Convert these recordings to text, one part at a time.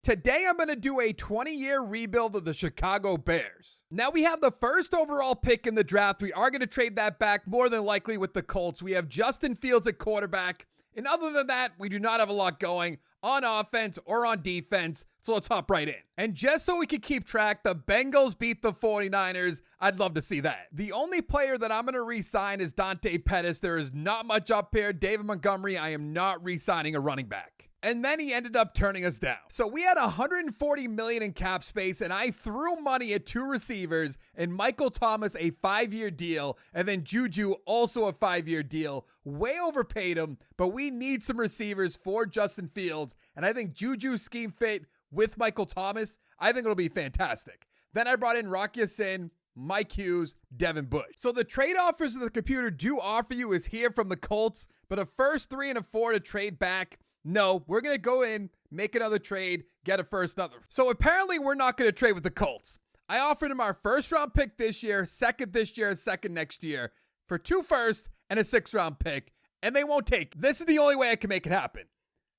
Today, I'm going to do a 20-year rebuild of the Chicago Bears. Now, we have the first overall pick in the draft. We are going to trade that back more than likely with the Colts. We have Justin Fields at quarterback. And other than that, we do not have a lot going on offense or on defense. So let's hop right in. And just so we can keep track, the Bengals beat the 49ers. I'd love to see that. The only player that I'm going to re-sign is Dante Pettis. There is not much up here. David Montgomery, I am not re-signing a running back. And then he ended up turning us down. So we had $140 million in cap space, and I threw money at two receivers, and Michael Thomas a 5-year deal, and then Juju also a 5-year deal. Way overpaid him, but we need some receivers for Justin Fields, and I think Juju's scheme fit with Michael Thomas, I think it'll be fantastic. Then I brought in Rocky Sin, Mike Hughes, Devin Bush. So the trade offers that the computer do offer you is here from the Colts, but a first, 3, and a 4 to trade back. No, we're going to go in, make another trade, get a first, another. So apparently we're not going to trade with the Colts. I offered him our first round pick this year, second this year, second next year for 2 firsts and a 6th round pick, and they won't take it. This is the only way I can make it happen.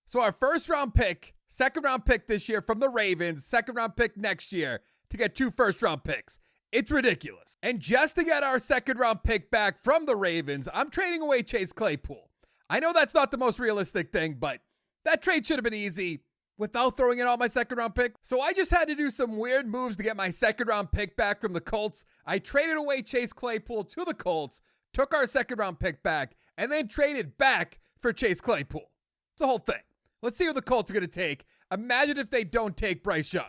So our first round pick, 2nd round pick this year from the Ravens, 2nd round pick next year to get 2 first round picks. It's ridiculous. And just to get our 2nd round pick back from the Ravens, I'm trading away Chase Claypool. I know that's not the most realistic thing, but that trade should have been easy without throwing in all my 2nd round pick. So I just had to do some weird moves to get my 2nd round pick back from the Colts. I traded away Chase Claypool to the Colts, took our 2nd round pick back, and then traded back for Chase Claypool. It's a whole thing. Let's see who the Colts are going to take. Imagine if they don't take Bryce Young.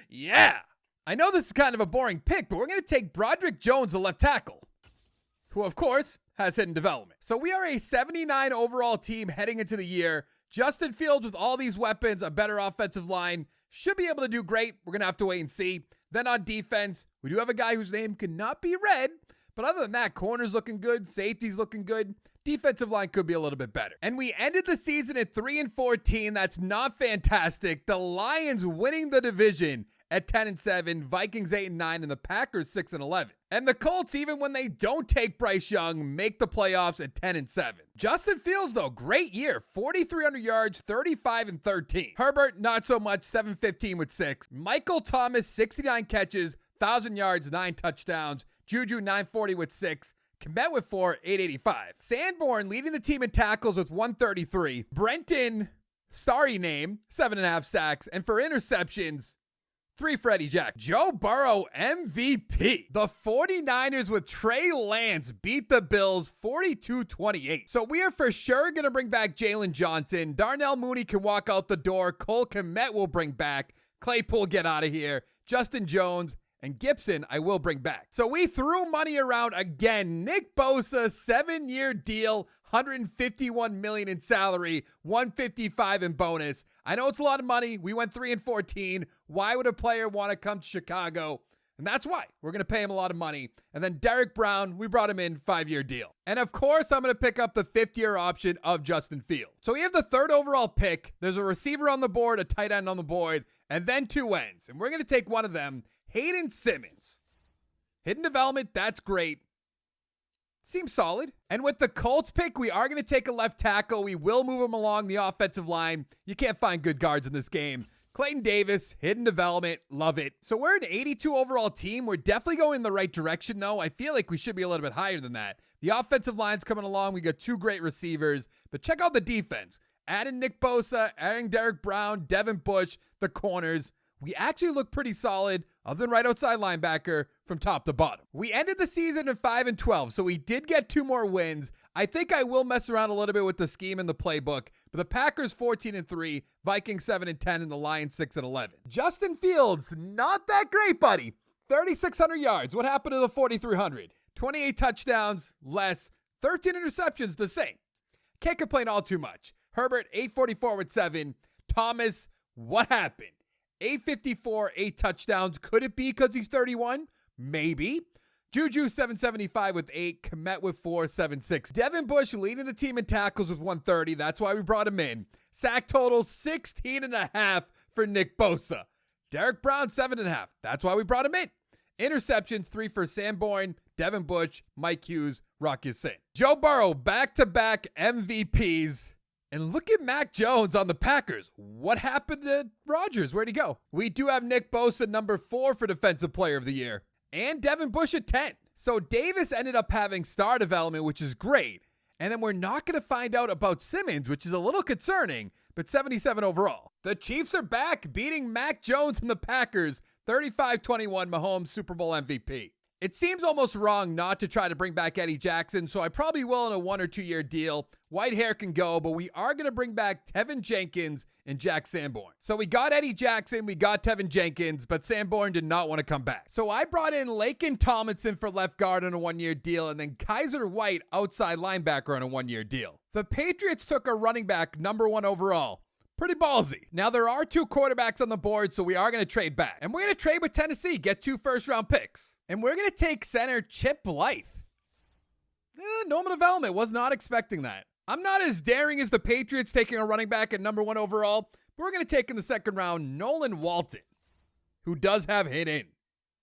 Yeah. I know this is kind of a boring pick, but we're going to take Broderick Jones, the left tackle, who, of course, has hidden development. So we are a 79 overall team heading into the year. Justin Fields, with all these weapons, a better offensive line, should be able to do great. We're going to have to wait and see. Then on defense, we do have a guy whose name cannot be read. But other than that, corner's looking good. Safety's looking good. Defensive line could be a little bit better. And we ended the season at 3-14. That's not fantastic. The Lions winning the division at 10-7, Vikings 8-9, and the Packers 6-11. And the Colts, even when they don't take Bryce Young, make the playoffs at 10-7. Justin Fields, though, great year. 4,300 yards, 35-13. Herbert, not so much, 715 with 6. Michael Thomas, 69 catches, 1,000 yards, 9 touchdowns. Juju, 940 with 6. Kmet with 4, 885. Sanborn leading the team in tackles with 133. Brenton, sorry name, 7.5 sacks. And for interceptions, 3 for Eddie Jack. Joe Burrow, MVP. The 49ers with Trey Lance beat the Bills 42-28. So we are for sure going to bring back Jalen Johnson. Darnell Mooney can walk out the door. Cole Kmet will bring back. Claypool, get out of here. Justin Jones and Gibson, I will bring back. So we threw money around again. Nick Bosa, 7-year deal, $151 million in salary, $155 in bonus. I know it's a lot of money. We went 3-14. Why would a player want to come to Chicago? And that's why. We're going to pay him a lot of money. And then Derek Brown, we brought him in, 5-year deal. And of course, I'm going to pick up the 5th-year option of Justin Fields. So we have the 3rd overall pick. There's a receiver on the board, a tight end on the board, and then 2 ends. And we're going to take one of them, Hayden Simmons. Hidden development, that's great. Seems solid. And with the Colts pick, we are going to take a left tackle. We will move him along the offensive line. You can't find good guards in this game. Clayton Davis, hidden development, love it. So we're an 82 overall team. We're definitely going in the right direction, though. I feel like we should be a little bit higher than that. The offensive line's coming along. We got 2 great receivers. But check out the defense. Adding Nick Bosa, adding Derek Brown, Devin Bush, the corners. We actually look pretty solid, other than right outside linebacker, from top to bottom. We ended the season at 5-12, so we did get 2 more wins. I think I will mess around a little bit with the scheme and the playbook, but the Packers 14-3, Vikings 7-10, and the Lions 6-11. Justin Fields, not that great, buddy. 3,600 yards. What happened to the 4,300? 28 touchdowns, less. 13 interceptions, the same. Can't complain all too much. Herbert, 844 with 7. Thomas, what happened? 854, 8 touchdowns. Could it be because he's 31? Maybe. Juju, 775 with 8. Kmet with 4, 7-6. Devin Bush leading the team in tackles with 130. That's why we brought him in. Sack total, 16.5 for Nick Bosa. Derek Brown, 7.5. That's why we brought him in. Interceptions, 3 for Sanborn, Devin Bush, Mike Hughes, Rock your sin. Joe Burrow, back-to-back MVPs. And look at Mac Jones on the Packers. What happened to Rodgers? Where'd he go? We do have Nick Bosa, number 4 for Defensive Player of the Year. And Devin Bush at 10. So Davis ended up having star development, which is great. And then we're not going to find out about Simmons, which is a little concerning, but 77 overall. The Chiefs are back, beating Mac Jones and the Packers, 35-21, Mahomes Super Bowl MVP. It seems almost wrong not to try to bring back Eddie Jackson, so I probably will in a 1 or 2 year deal. White hair can go, but we are going to bring back Tevin Jenkins and Jack Sanborn. So we got Eddie Jackson, we got Tevin Jenkins, but Sanborn did not want to come back. So I brought in Laken Tomlinson for left guard on a 1 year deal, and then Kaiser White, outside linebacker, on a 1 year deal. The Patriots took a running back, number 1 overall. Pretty ballsy. Now, there are 2 quarterbacks on the board, so we are going to trade back. And we're going to trade with Tennessee, get 2 first-round picks. And we're going to take center Chip Blythe. Normal development. Was not expecting that. I'm not as daring as the Patriots taking a running back at number 1 overall, but we're going to take in the second round Nolan Walton, who does have hit in.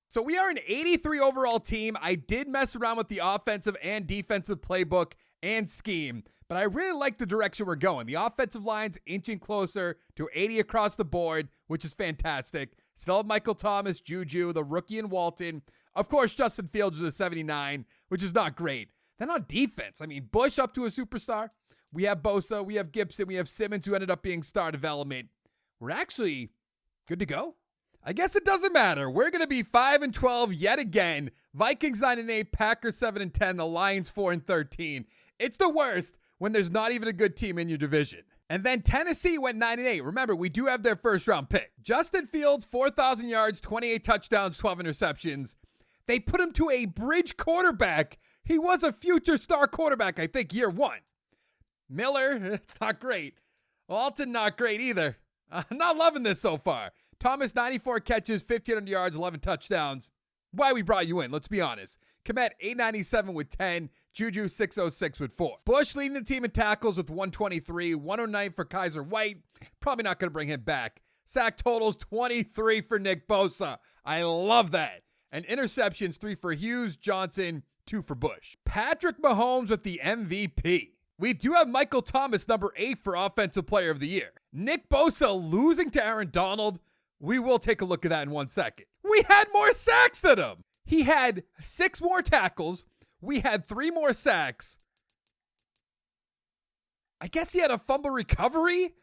So we are an 83 overall team. I did mess around with the offensive and defensive playbook and scheme, but I really like the direction we're going. The offensive line's inching closer to 80 across the board, which is fantastic. Still have Michael Thomas, Juju, the rookie, and Walton. Of course, Justin Fields is a 79, which is not great. Then on defense, I mean, Bush up to a superstar. We have Bosa, we have Gibson, we have Simmons, who ended up being star development. We're actually good to go. I guess it doesn't matter. We're going to be 5-12 yet again. Vikings 9-8, Packers 7-10, the Lions 4-13. It's the worst when there's not even a good team in your division. And then Tennessee went 9-8. Remember, we do have their first round pick. Justin Fields, 4,000 yards, 28 touchdowns, 12 interceptions. They put him to a bridge quarterback. He was a future star quarterback, I think, year 1. Miller, it's not great. Walton, not great either. I'm not loving this so far. Thomas, 94 catches, 1,500 yards, 11 touchdowns. Why we brought you in, let's be honest. Komet, 897 with 10. Juju, 606 with 4. Bush leading the team in tackles with 123. 109 for Kaiser White. Probably not going to bring him back. Sack totals, 23 for Nick Bosa. I love that. And interceptions, 3 for Hughes, Johnson, 2 for Bush. Patrick Mahomes with the MVP. We do have Michael Thomas, number 8 for Offensive Player of the Year. Nick Bosa losing to Aaron Donald. We will take a look at that in 1 second. We had more sacks than him. He had 6 more tackles. We had 3 more sacks. I guess he had a fumble recovery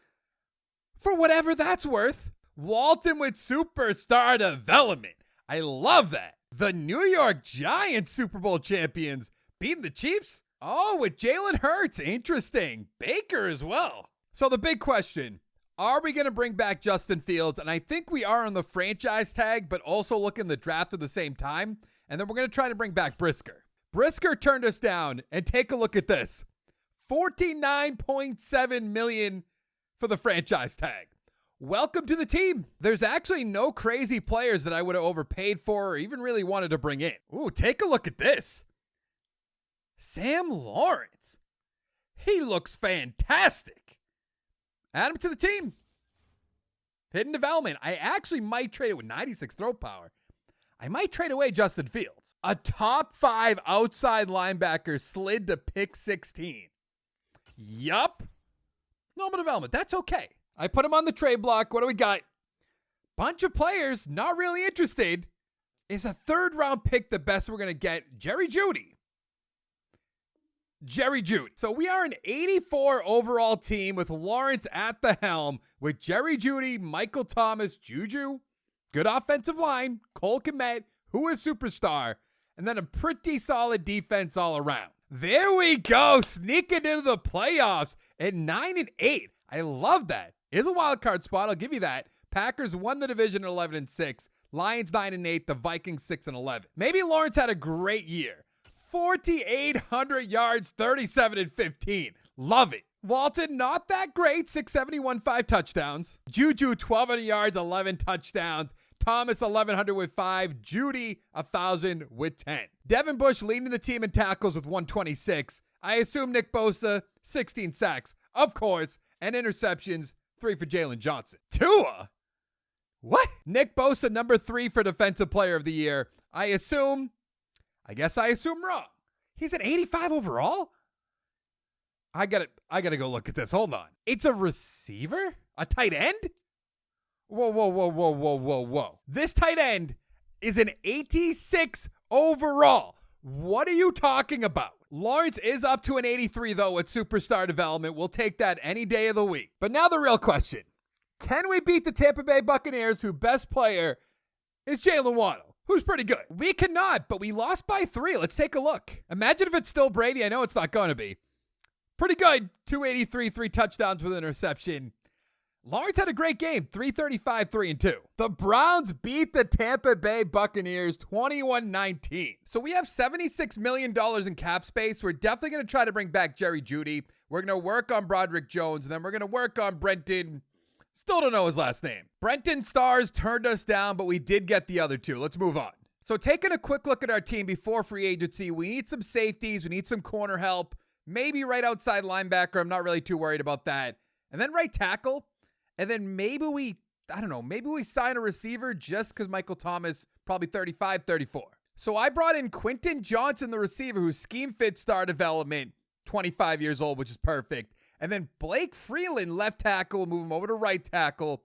for whatever that's worth. Walton with superstar development. I love that. The New York Giants Super Bowl champions beating the Chiefs. Oh, with Jalen Hurts. Interesting. Baker as well. So the big question, are we going to bring back Justin Fields? And I think we are on the franchise tag, but also look in the draft at the same time. And then we're going to try to bring back Brisker. Brisker turned us down, and take a look at this. $49.7 million for the franchise tag. Welcome to the team. There's actually no crazy players that I would have overpaid for or even really wanted to bring in. Ooh, take a look at this. Sam Lawrence. He looks fantastic. Add him to the team. Hidden development. I actually might trade it with 96 throw power. I might trade away Justin Fields. A top 5 outside linebacker slid to pick 16. Yup. Normal development. That's okay. I put him on the trade block. What do we got? Bunch of players not really interested. Is a 3rd round pick the best we're going to get? Jerry Jeudy. So we are an 84 overall team with Lawrence at the helm with Jerry Jeudy, Michael Thomas, Juju, good offensive line, Cole Kmet, who is superstar, and then a pretty solid defense all around. There we go, sneaking into the playoffs at 9-8. I love that. Is a wild card spot, I'll give you that. Packers won the division at 11-6. Lions 9-8, the Vikings 6-11. Maybe Lawrence had a great year. 4,800 yards, 37-15. Love it. Walton, not that great. 671, 5 touchdowns. Juju, 1,200 yards, 11 touchdowns. Thomas, 1,100 with 5. Judy, 1,000 with 10. Devin Bush leading the team in tackles with 126. I assume Nick Bosa, 16 sacks, of course, and interceptions, 3 for Jalen Johnson. Tua? What? Nick Bosa, number 3 for Defensive Player of the Year. I guess I assume wrong. He's an 85 overall? I gotta go look at this. Hold on. It's a receiver? A tight end? Whoa. This tight end is an 86 overall. What are you talking about? Lawrence is up to an 83, though, at superstar development. We'll take that any day of the week. But now the real question. Can we beat the Tampa Bay Buccaneers, whose best player is Jalen Waddle, who's pretty good? We cannot, but we lost by 3. Let's take a look. Imagine if it's still Brady. I know it's not going to be. Pretty good. 283, 3 touchdowns with an interception. Lawrence had a great game. 335, 3-2. The Browns beat the Tampa Bay Buccaneers 21-19. So we have $76 million in cap space. We're definitely going to try to bring back Jerry Jeudy. We're going to work on Broderick Jones, and then we're going to work on Brenton. Still don't know his last name. Brenton Stars turned us down, but we did get the other 2. Let's move on. So taking a quick look at our team before free agency, we need some safeties. We need some corner help. Maybe right outside linebacker. I'm not really too worried about that. And then right tackle. And then maybe we sign a receiver just because Michael Thomas, probably 35, 34. So I brought in Quentin Johnson, the receiver, who's scheme fit star development, 25 years old, which is perfect. And then Blake Freeland, left tackle, move him over to right tackle.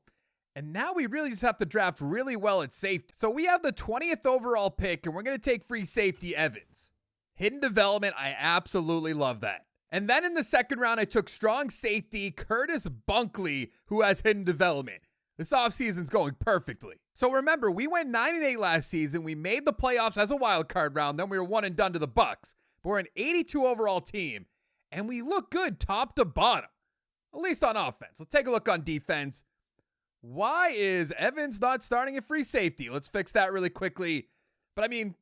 And now we really just have to draft really well at safety. So we have the 20th overall pick, and we're going to take free safety Evans. Hidden development, I absolutely love that. And then in the second round, I took strong safety Curtis Bunkley, who has hidden development. This offseason's going perfectly. So remember, we went 9-8 last season. We made the playoffs as a wild card round. Then we were 1 and done to the Bucs. But we're an 82 overall team, and we look good top to bottom, at least on offense. Let's take a look on defense. Why is Evans not starting at free safety? Let's fix that really quickly. But I mean,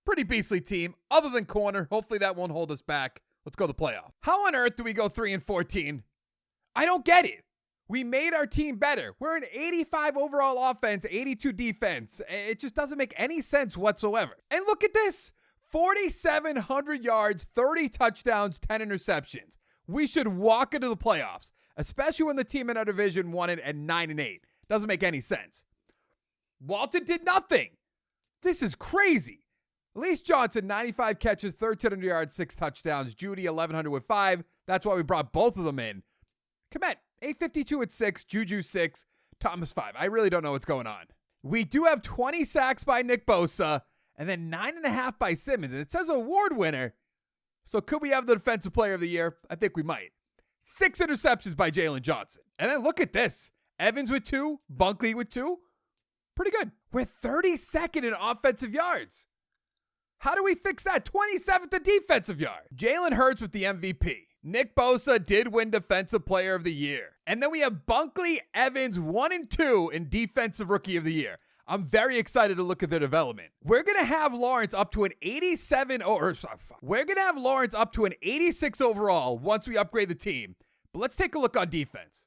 pretty beastly team, other than corner. Hopefully that won't hold us back. Let's go to the playoff. How on earth do we go 3-14? I don't get it. We made our team better. We're an 85 overall offense, 82 defense. It just doesn't make any sense whatsoever. And look at this. 4,700 yards, 30 touchdowns, 10 interceptions. We should walk into the playoffs, especially when the team in our division won it at 9-8. Doesn't make any sense. Walton did nothing. This is crazy. Elise Johnson, 95 catches, 1,300 yards, 6 touchdowns. Jeudy, 1,100 with 5. That's why we brought both of them in. Komet, 852 at 6. Juju, 6. Thomas, 5. I really don't know what's going on. We do have 20 sacks by Nick Bosa, and then 9.5 by Simmons. And it says award winner. So could we have the defensive player of the year? I think we might. 6 interceptions by Jalen Johnson. And then look at this. Evans with 2. Bunkley with 2. Pretty good. We're 32nd in offensive yards. How do we fix that? 27th in defensive yard. Jalen Hurts with the MVP. Nick Bosa did win Defensive Player of the Year. And then we have Bunkley, Evans, 1 and 2 in Defensive Rookie of the Year. I'm very excited to look at their development. We're going to have Lawrence up to an 86 overall once we upgrade the team. But let's take a look on defense.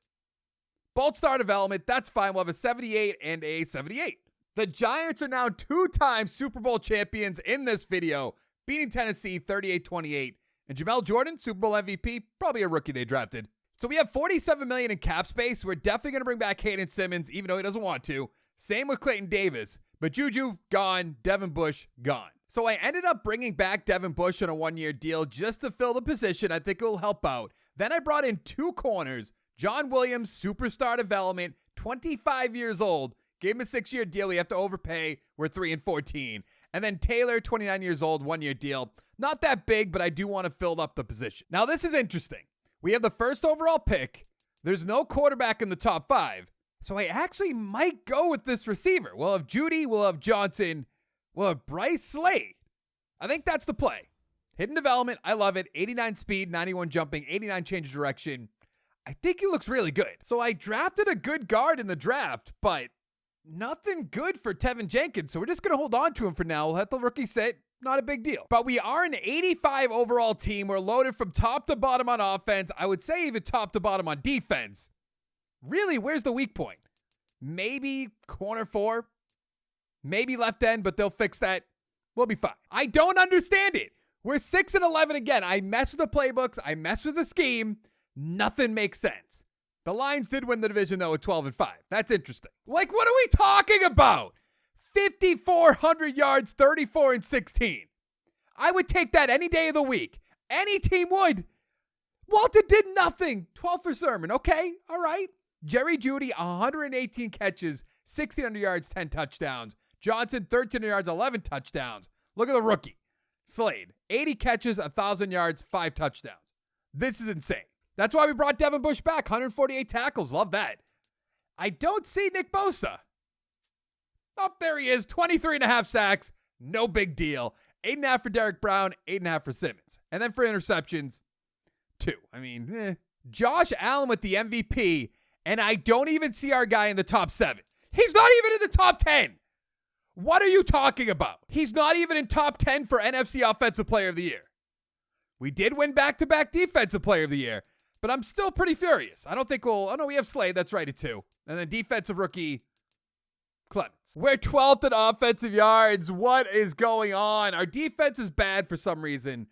Bolt star development, that's fine. We'll have a 78 and a 78. The Giants are now 2-time Super Bowl champions in this video, beating Tennessee 38-28. And Jamel Jordan, Super Bowl MVP, probably a rookie they drafted. So we have $47 million in cap space. We're definitely going to bring back Hayden Simmons, even though he doesn't want to. Same with Clayton Davis. But Juju, gone. Devin Bush, gone. So I ended up bringing back Devin Bush on a 1-year deal just to fill the position. I think it will help out. Then I brought in 2 corners. John Williams, superstar development, 25 years old. Gave him a 6-year deal. We have to overpay. We're 3-14. And then Taylor, 29 years old, 1-year deal. Not that big, but I do want to fill up the position. Now, this is interesting. We have the first overall pick. There's no quarterback in the top 5. So I actually might go with this receiver. We'll have Jeudy. We'll have Johnson. We'll have Bryce Slade. I think that's the play. Hidden development. I love it. 89 speed, 91 jumping, 89 change of direction. I think he looks really good. So I drafted a good guard in the draft, but nothing good for Tevin Jenkins, so we're just going to hold on to him for now. We'll let the rookie sit. Not a big deal. But we are an 85 overall team. We're loaded from top to bottom on offense. I would say even top to bottom on defense. Really, where's the weak point? Maybe corner 4. Maybe left end, but they'll fix that. We'll be fine. I don't understand it. We're 6-11 again. I mess with the playbooks. I mess with the scheme. Nothing makes sense. The Lions did win the division, though, at 12-5. That's interesting. Like, what are we talking about? 5,400 yards, 34-16. I would take that any day of the week. Any team would. Walton did nothing. 12 for Sermon. Okay, all right. Jerry Jeudy, 118 catches, 1,600 yards, 10 touchdowns. Johnson, 1,300 yards, 11 touchdowns. Look at the rookie. Slade, 80 catches, 1,000 yards, 5 touchdowns. This is insane. That's why we brought Devin Bush back. 148 tackles. Love that. I don't see Nick Bosa. Oh, there he is. 23.5 sacks. No big deal. 8.5 for Derek Brown. 8.5 for Simmons. And then for interceptions, 2. Josh Allen with the MVP. And I don't even see our guy in the top 7. He's not even in the top 10. What are you talking about? He's not even in top 10 for NFC Offensive Player of the Year. We did win back-to-back Defensive Player of the Year, but I'm still pretty furious. I don't think oh no, we have Slade. That's right at 2. And then Defensive Rookie, Clemens. We're 12th in offensive yards. What is going on? Our defense is bad for some reason.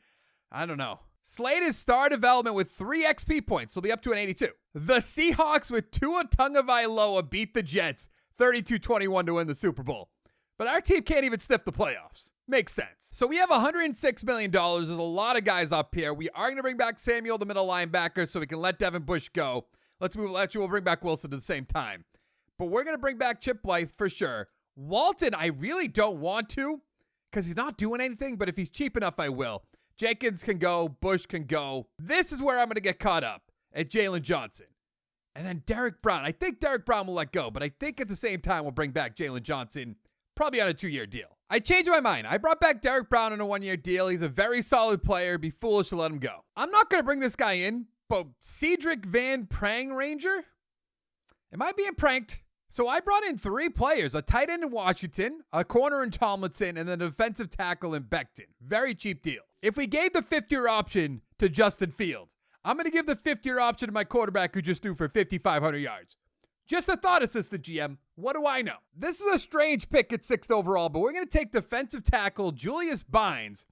I don't know. Slade is star development with 3 XP points. He'll be up to an 82. The Seahawks with Tua Tagovailoa beat the Jets 32-21 to win the Super Bowl. But our team can't even sniff the playoffs. Makes sense. So we have $106 million. There's a lot of guys up here. We are going to bring back Samuel, the middle linebacker, so we can let Devin Bush go. We'll bring back Wilson at the same time. But we're going to bring back Chip Blythe for sure. Walton, I really don't want to because he's not doing anything, but if he's cheap enough, I will. Jenkins can go. Bush can go. This is where I'm going to get caught up at Jalen Johnson. And then Derek Brown. I think Derek Brown will let go, but I think at the same time we'll bring back Jalen Johnson, probably on a 2-year deal. I changed my mind. I brought back Derek Brown on a 1-year deal. He's a very solid player. It'd be foolish to let him go. I'm not going to bring this guy in, but Cedric Van Prang Ranger? Am I being pranked? So I brought in 3 players, a tight end in Washington, a corner in Tomlinson, and then a defensive tackle in Becton. Very cheap deal. If we gave the 5th-year option to Justin Fields, I'm going to give the 5th-year option to my quarterback who just threw for 5,500 yards. Just a thought, assistant GM. What do I know? This is a strange pick at 6th overall, but we're going to take defensive tackle Julius Bynes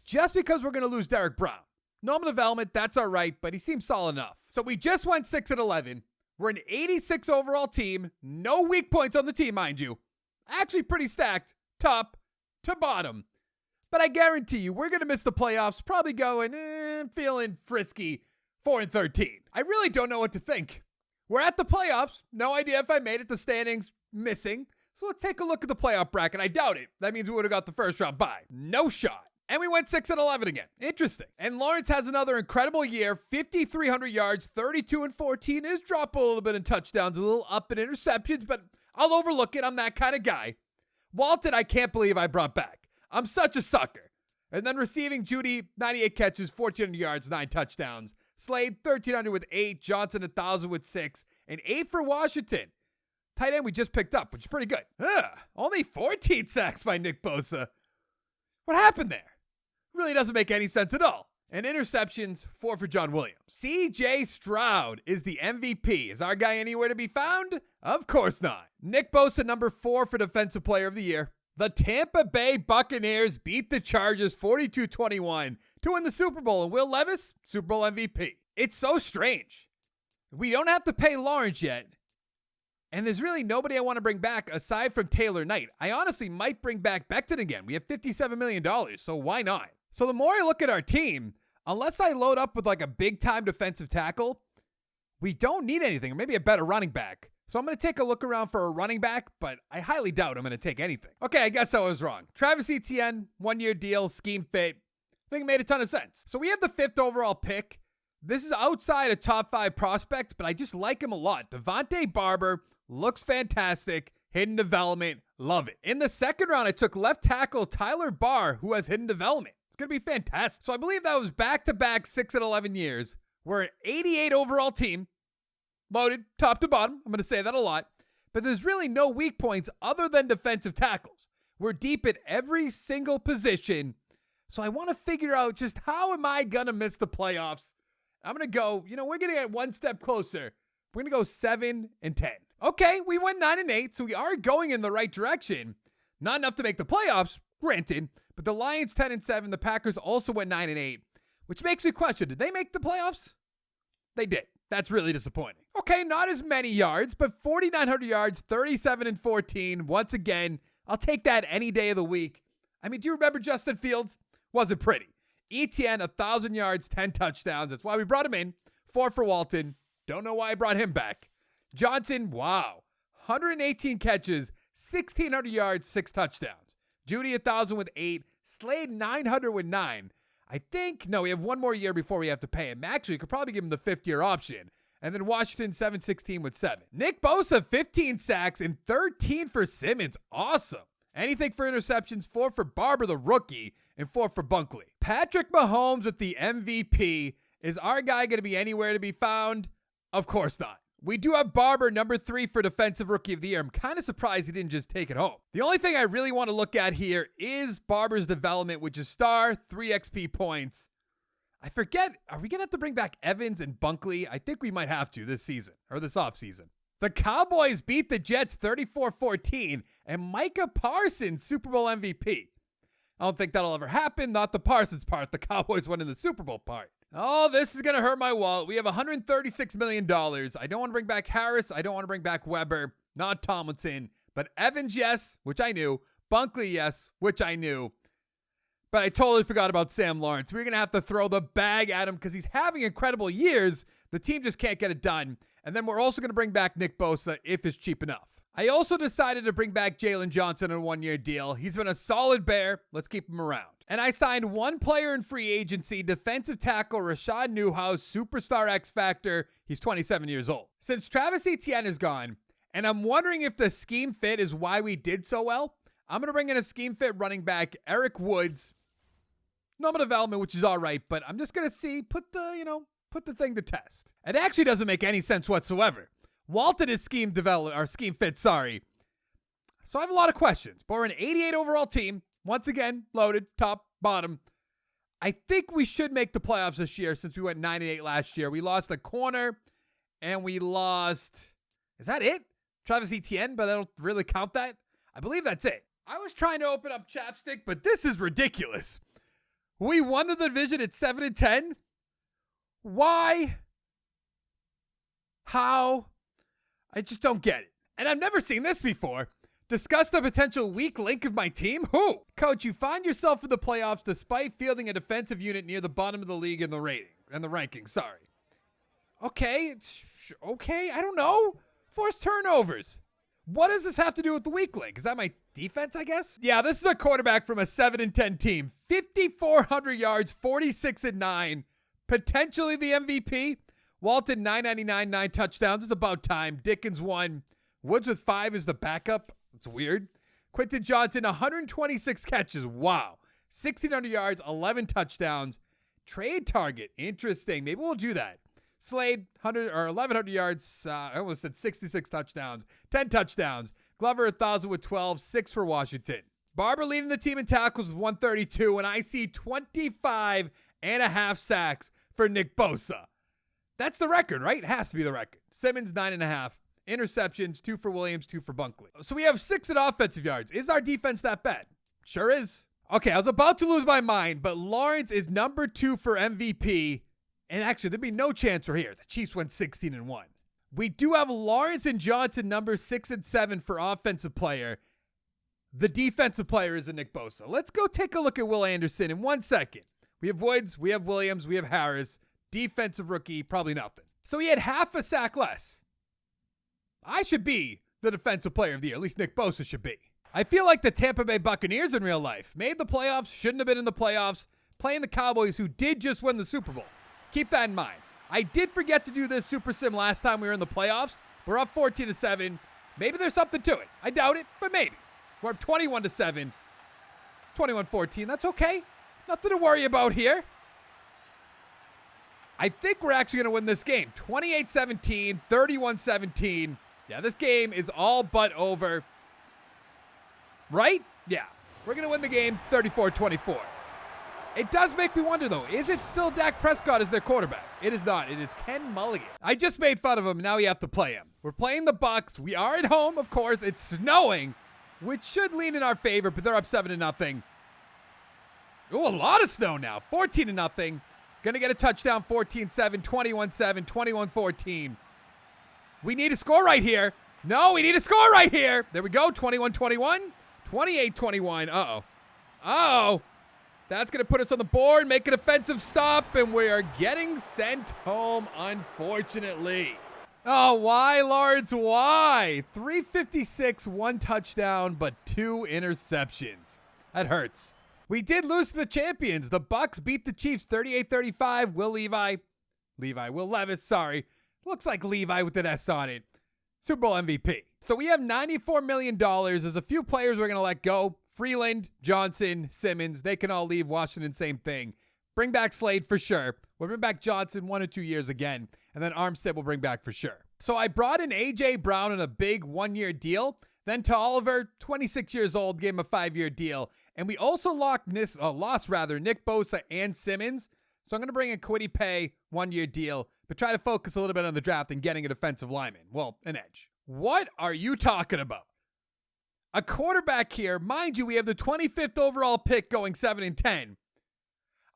just because we're going to lose Derek Brown. Normal development, that's all right, but he seems solid enough. So we just went 6-11. We're an 86 overall team. No weak points on the team, mind you. Actually pretty stacked, top to bottom. But I guarantee you, we're going to miss the playoffs, probably going, feeling frisky, 4-13. I really don't know what to think. We're at the playoffs. No idea if I made it. The standings missing. So let's take a look at the playoff bracket. I doubt it. That means we would have got the first round bye. No shot. And we went 6-11 again. Interesting. And Lawrence has another incredible year. 5,300 yards, 32-14. His drop a little bit in touchdowns, a little up in interceptions, but I'll overlook it. I'm that kind of guy. Walton, I can't believe I brought back. I'm such a sucker. And then receiving Jeudy, 98 catches, 1,400 yards, 9 touchdowns. Slade, 1,300 with 8. Johnson, 1,000 with 6. And 8 for Washington. Tight end we just picked up, which is pretty good. Only 14 sacks by Nick Bosa. What happened there? Really doesn't make any sense at all. And interceptions, 4 for John Williams. C.J. Stroud is the MVP. Is our guy anywhere to be found? Of course not. Nick Bosa, number 4 for Defensive Player of the Year. The Tampa Bay Buccaneers beat the Chargers 42-21 to win the Super Bowl. And Will Levis, Super Bowl MVP. It's so strange. We don't have to pay Lawrence yet. And there's really nobody I want to bring back aside from Taylor Knight. I honestly might bring back Becton again. We have $57 million, so why not? So the more I look at our team, unless I load up with like a big-time defensive tackle, we don't need anything, or maybe a better running back. So I'm going to take a look around for a running back, but I highly doubt I'm going to take anything. Okay, I guess I was wrong. Travis Etienne, 1-year deal, scheme fit. I think it made a ton of sense. So we have the 5th overall pick. This is outside a top 5 prospect, but I just like him a lot. Devontae Barber looks fantastic. Hidden development, love it. In the 2nd round, I took left tackle Tyler Barr, who has hidden development. It's going to be fantastic. So I believe that was back-to-back 6-11 years. We're an 88 overall team. Loaded, top to bottom. I'm going to say that a lot. But there's really no weak points other than defensive tackles. We're deep at every single position. So I want to figure out just how am I going to miss the playoffs? I'm going to go, we're going to get one step closer. We're going to go 7-10. Okay, we went 9-8, so we are going in the right direction. Not enough to make the playoffs, granted. But the Lions 10-7, the Packers also went 9-8, which makes me question, did they make the playoffs? They did. That's really disappointing. Okay, not as many yards, but 4,900 yards, 37-14. Once again, I'll take that any day of the week. I mean, do you remember Justin Fields? Wasn't pretty. ETN, 1,000 yards, 10 touchdowns. That's why we brought him in. 4 for Walton. Don't know why I brought him back. Johnson, wow. 118 catches, 1,600 yards, 6 touchdowns. Judy, 1,000 with 8. Slade, 900 with 9. I think, no, we have one more year before we have to pay him. Actually, could probably give him the 5th-year option. And then Washington, 716 with 7. Nick Bosa, 15 sacks and 13 for Simmons. Awesome. Anything for interceptions, 4 for Barber, the rookie, and 4 for Bunkley. Patrick Mahomes with the MVP. Is our guy going to be anywhere to be found? Of course not. We do have Barber, number 3 for Defensive Rookie of the Year. I'm kind of surprised he didn't just take it home. The only thing I really want to look at here is Barber's development, which is star, 3 XP points. I forget, are we going to have to bring back Evans and Bunkley? I think we might have to this season, or this offseason. The Cowboys beat the Jets 34-14, and Micah Parsons, Super Bowl MVP. I don't think that'll ever happen. Not the Parsons part, the Cowboys winning the Super Bowl part. Oh, this is going to hurt my wallet. We have $136 million. I don't want to bring back Harris. I don't want to bring back Weber. Not Tomlinson. But Evans, yes, which I knew. Bunkley, yes, which I knew. But I totally forgot about Sam Lawrence. We're going to have to throw the bag at him because he's having incredible years. The team just can't get it done. And then we're also going to bring back Nick Bosa if it's cheap enough. I also decided to bring back Jalen Johnson on a 1-year deal. He's been a solid Bear. Let's keep him around. And I signed one player in free agency, defensive tackle Rashad Newhouse, superstar X Factor. He's 27 years old. Since Travis Etienne is gone, and I'm wondering if the scheme fit is why we did so well, I'm going to bring in a scheme fit running back, Eric Woods. Normal development, which is all right, but I'm just going to see, put the thing to test. It actually doesn't make any sense whatsoever. Walton is scheme fit, sorry. So I have a lot of questions. But we're an 88 overall team. Once again, loaded, top, bottom. I think we should make the playoffs this year since we went 9-8 last year. We lost a corner, and we lost, is that it? Travis Etienne, but I don't really count that. I believe that's it. I was trying to open up Chapstick, but this is ridiculous. We won the division at 7-10. Why? How? I just don't get it. And I've never seen this before. Discuss the potential weak link of my team? Who? Coach, you find yourself in the playoffs despite fielding a defensive unit near the bottom of the league in the rankings. Sorry. Okay, I don't know. Forced turnovers. What does this have to do with the weak link? Is that my defense, I guess? Yeah, this is a quarterback from a 7-10 team. 5,400 yards, 46-9. Potentially the MVP. Walton, 999, 9 touchdowns. It's about time. Dickens 1. Woods with 5 is the backup. It's weird. Quentin Johnson, 126 catches. Wow. 1,600 yards, 11 touchdowns. Trade target. Interesting. Maybe we'll do that. Slade, 1,100 yards. I almost said 66 touchdowns. 10 touchdowns. Glover, 1,000 with 12. 6 for Washington. Barber leading the team in tackles with 132. And I see 25 and a half sacks for Nick Bosa. That's the record, right? It has to be the record. Simmons, 9.5. Interceptions, 2 for Williams, 2 for Bunkley. So we have 6 at offensive yards. Is our defense that bad? Sure is. Okay, I was about to lose my mind, but Lawrence is number 2 for MVP. And actually, there'd be no chance we're here. The Chiefs went 16-1. We do have Lawrence and Johnson, number 6 and 7 for offensive player. The defensive player is a Nick Bosa. Let's go take a look at Will Anderson in 1 second. We have Woods, we have Williams, we have Harris. Defensive rookie, probably nothing. So he had half a sack less. I should be the defensive player of the year. At least Nick Bosa should be. I feel like the Tampa Bay Buccaneers in real life. Made the playoffs, shouldn't have been in the playoffs. Playing the Cowboys, who did just win the Super Bowl. Keep that in mind. I did forget to do this Super Sim last time we were in the playoffs. We're up 14-7. Maybe there's something to it. I doubt it, but maybe. We're up 21-7. 21-14. That's okay. Nothing to worry about here. I think we're actually going to win this game. 28-17, 31-17. Yeah, this game is all but over. Right? Yeah. We're going to win the game 34-24. It does make me wonder, though. Is it still Dak Prescott as their quarterback? It is not. It is Ken Mulligan. I just made fun of him. Now we have to play him. We're playing the Bucs. We are at home, of course. It's snowing, which should lean in our favor, but they're up 7-0. Oh, a lot of snow now. 14-0. Gonna get a touchdown, 14-7, 21-7, 21-14. We need a score right here. No, we need a score right here. There we go, 21-21, 28-21. Uh-oh. Uh-oh. That's going to put us on the board, make an offensive stop, and we are getting sent home, unfortunately. Oh, why, Lawrence? Why? 356, 1 touchdown, but 2 interceptions. That hurts. We did lose to the champions. The Bucks beat the Chiefs 38-35. Will Levis, sorry. Looks like Levi with an S on it. Super Bowl MVP. So we have $94 million. There's a few players we're going to let go. Freeland, Johnson, Simmons. They can all leave. Washington, same thing. Bring back Slade for sure. We'll bring back Johnson 1 or 2 years again. And then Armstead we'll bring back for sure. So I brought in A.J. Brown on a big 1-year deal. Then to Oliver, 26 years old, gave him a 5-year deal. And we also lost Nick Bosa and Simmons. So I'm going to bring in Kwity Paye, 1-year deal, but try to focus a little bit on the draft and getting a defensive lineman. Well, an edge. What are you talking about? A quarterback here. Mind you, we have the 25th overall pick going 7 and 10.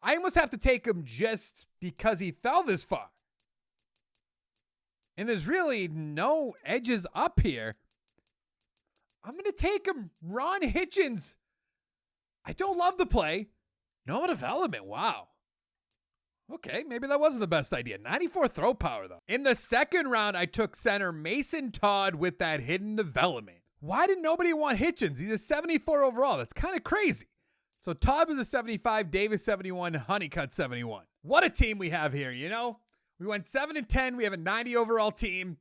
I almost have to take him just because he fell this far. And there's really no edges up here. I'm going to take him. Ron Hitchens. I don't love the play. No development. Wow. Okay, maybe that wasn't the best idea. 94 throw power, though. In the second round, I took center Mason Todd with that hidden development. Why did nobody want Hitchens? He's a 74 overall. That's kind of crazy. So Todd was a 75, Davis 71, Honeycutt 71. What a team we have here, you know? We went 7 and 10. We have a 90 overall team,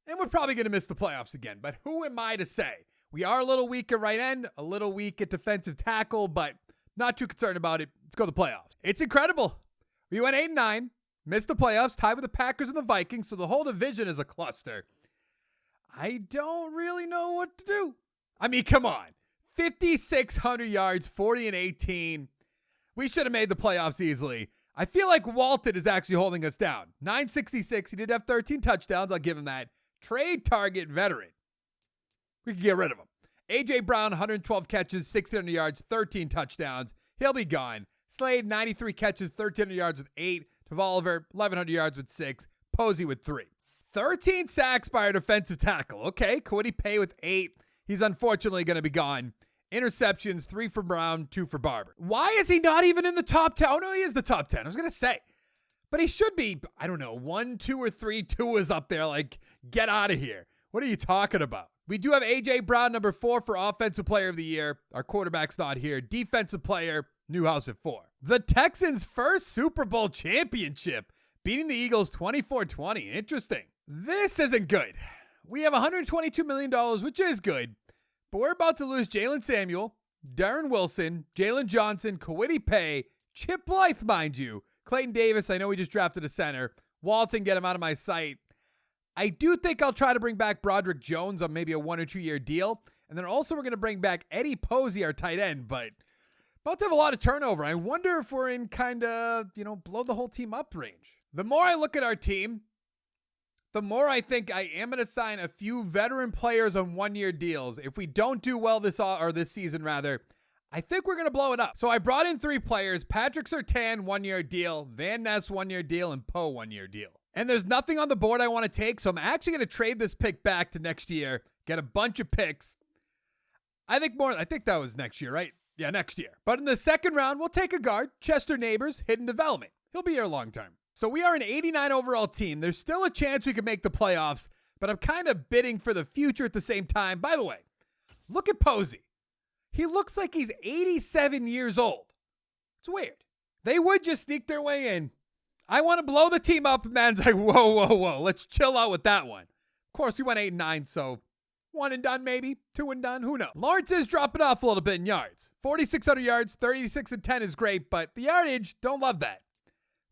and we're probably going to miss the playoffs again. But who am I to say? We are a little weak at right end, a little weak at defensive tackle, but not too concerned about it. Let's go to the playoffs. It's incredible. We went 8 and 9, missed the playoffs, tied with the Packers and the Vikings, so the whole division is a cluster. I don't really know what to do. I mean, come on. 5,600 yards, 40 and 18. We should have made the playoffs easily. I feel like Walton is actually holding us down. 966. He did have 13 touchdowns. I'll give him that. Trade target veteran. We can get rid of him. A.J. Brown, 112 catches, 1,600 yards, 13 touchdowns. He'll be gone. Slade, 93 catches, 1,300 yards with 8. Oliver, 1,100 yards with 6. Posey with 3. 13 sacks by our defensive tackle. Okay, Kwity Paye with 8. He's unfortunately going to be gone. Interceptions, 3 for Brown, 2 for Barber. Why is he not even in the top 10? Oh, no, he is the top 10. I was going to say. But he should be, I don't know, 1, 2, or 3. 2 is up there. Like, get out of here. What are you talking about? We do have A.J. Brown, number 4 for Offensive Player of the Year. Our quarterback's not here. Defensive Player, Newhouse at 4. The Texans' first Super Bowl championship, beating the Eagles 24-20. Interesting. This isn't good. We have $122 million, which is good. But we're about to lose Jalen Samuel, Darren Wilson, Jalen Johnson, Kwity Paye, Chip Blythe, mind you, Clayton Davis. I know we just drafted a center. Walton, get him out of my sight. I do think I'll try to bring back Broderick Jones on maybe a 1 or 2 year deal. And then also we're going to bring back Eddie Posey, our tight end. But about to have a lot of turnover. I wonder if we're in kind of, blow the whole team up range. The more I look at our team, the more I think I am going to sign a few veteran players on 1 year deals. If we don't do well this season, I think we're going to blow it up. So I brought in 3 players, Patrick Surtain, 1 year deal, Van Ness, 1 year deal, and Poe, 1 year deal. And there's nothing on the board I want to take, so I'm actually going to trade this pick back to next year, get a bunch of picks. I think that was next year, right? Yeah, next year. But in the second round, we'll take a guard, Chester Neighbors, hidden development. He'll be here long term. So we are an 89 overall team. There's still a chance we could make the playoffs, but I'm kind of bidding for the future at the same time. By the way, look at Posey. He looks like he's 87 years old. It's weird. They would just sneak their way in. I want to blow the team up. Man's like, whoa. Let's chill out with that one. Of course, we went 8 and 9, so 1 and done maybe, 2 and done. Who knows? Lawrence is dropping off a little bit in yards. 4,600 yards, 36 and 10 is great, but the yardage, don't love that.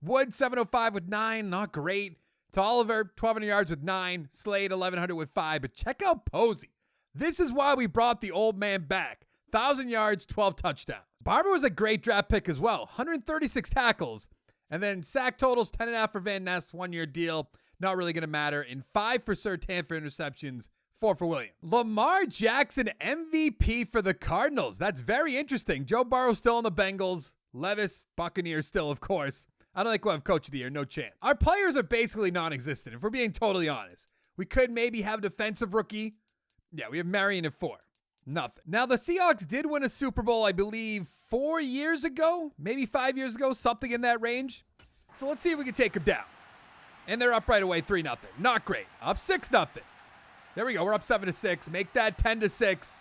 Wood, 705 with 9, not great. To Oliver, 1,200 yards with 9. Slade, 1,100 with 5. But check out Posey. This is why we brought the old man back. 1,000 yards, 12 touchdowns. Barber was a great draft pick as well. 136 tackles. And then sack totals, 10.5 for Van Ness, 1 year deal. Not really going to matter. And 5 for Surtain for interceptions, 4 for Williams. Lamar Jackson, MVP for the Cardinals. That's very interesting. Joe Burrow still on the Bengals. Levis, Buccaneers still, of course. I don't think we'll have Coach of the Year. No chance. Our players are basically non-existent, if we're being totally honest. We could maybe have defensive rookie. Yeah, we have Marion at 4. Nothing. Now, the Seahawks did win a Super Bowl, I believe, 4 years ago, maybe 5 years ago, something in that range. So let's see if we can take them down. And they're up right away, 3-0. Not great. Up 6-0. There we go. We're up 7-6. Make that 10-6.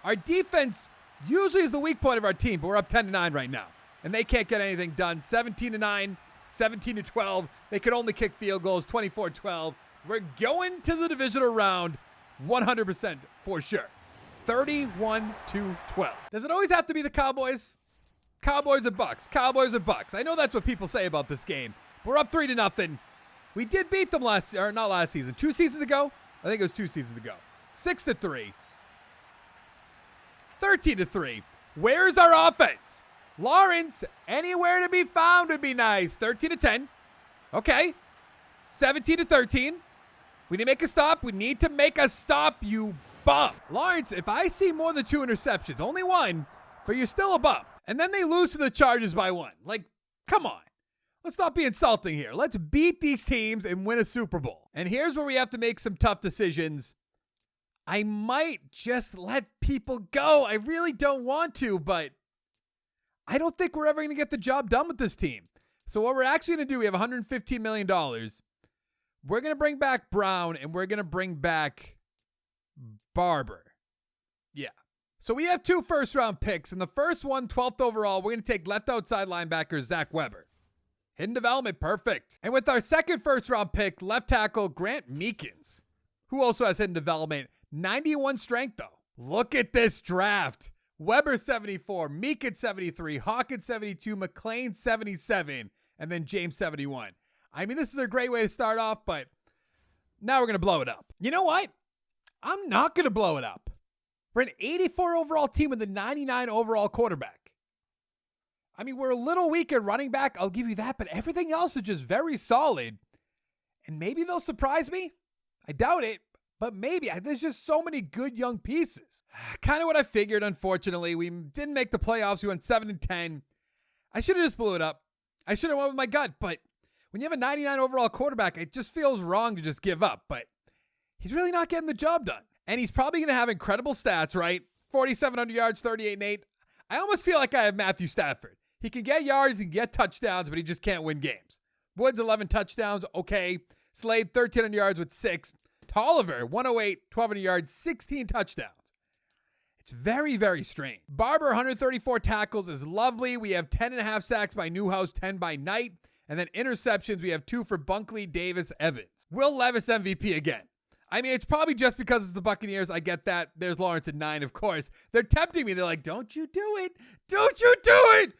Our defense usually is the weak point of our team, but we're up 10-9 right now. And they can't get anything done. 17-9, 17-12. They could only kick field goals, 24-12. We're going to the divisional round 100% for sure. 31-12. Does it always have to be the Cowboys? Cowboys or Bucks? Cowboys or Bucks? I know that's what people say about this game. We're up 3-0. We did beat them not last season. 2 seasons ago? I think it was 2 seasons ago. 6-3. 13-3. Where's our offense? Lawrence, anywhere to be found would be nice. 13-10. Okay. 17-13. We need to make a stop. We need to make a stop, you bum. Lawrence, if I see more than 2 interceptions, only 1, but you're still a bum. And then they lose to the Chargers by 1. Like, come on. Let's not be insulting here. Let's beat these teams and win a Super Bowl. And here's where we have to make some tough decisions. I might just let people go. I really don't want to, but I don't think we're ever going to get the job done with this team. So what we're actually going to do, we have $115 million. We're going to bring back Brown, and we're going to bring back Barber. Yeah. So we have 2 first-round picks. In the first one, 12th overall, we're going to take left outside linebacker Zach Weber. Hidden development, perfect. And with our second first-round pick, left tackle Grant Meekins, who also has hidden development, 91 strength, though. Look at this draft. Weber 74, Meekins 73, Hawkins 72, McLean 77, and then James 71. I mean, this is a great way to start off, but now we're going to blow it up. You know what? I'm not going to blow it up. We're an 84 overall team with a 99 overall quarterback. I mean, we're a little weak at running back. I'll give you that, but everything else is just very solid. And maybe they'll surprise me. I doubt it, but maybe. There's just so many good young pieces. Kind of what I figured, unfortunately. We didn't make the playoffs. We went 7-10. I should have just blew it up. I should have went with my gut, but when you have a 99 overall quarterback, it just feels wrong to just give up. But he's really not getting the job done. And he's probably going to have incredible stats, right? 4,700 yards, 38-8. I almost feel like I have Matthew Stafford. He can get yards and get touchdowns, but he just can't win games. Woods, 11 touchdowns, okay. Slade, 1,300 yards with 6. Tolliver, 108, 1,200 yards, 16 touchdowns. It's very, very strange. Barber, 134 tackles is lovely. We have 10.5 sacks by Newhouse, 10 by Knight. And then interceptions, we have 2 for Bunkley, Davis, Evans. Will Levis MVP again. I mean, it's probably just because it's the Buccaneers. I get that. There's Lawrence at 9, of course. They're tempting me. They're like, don't you do it. Don't you do it.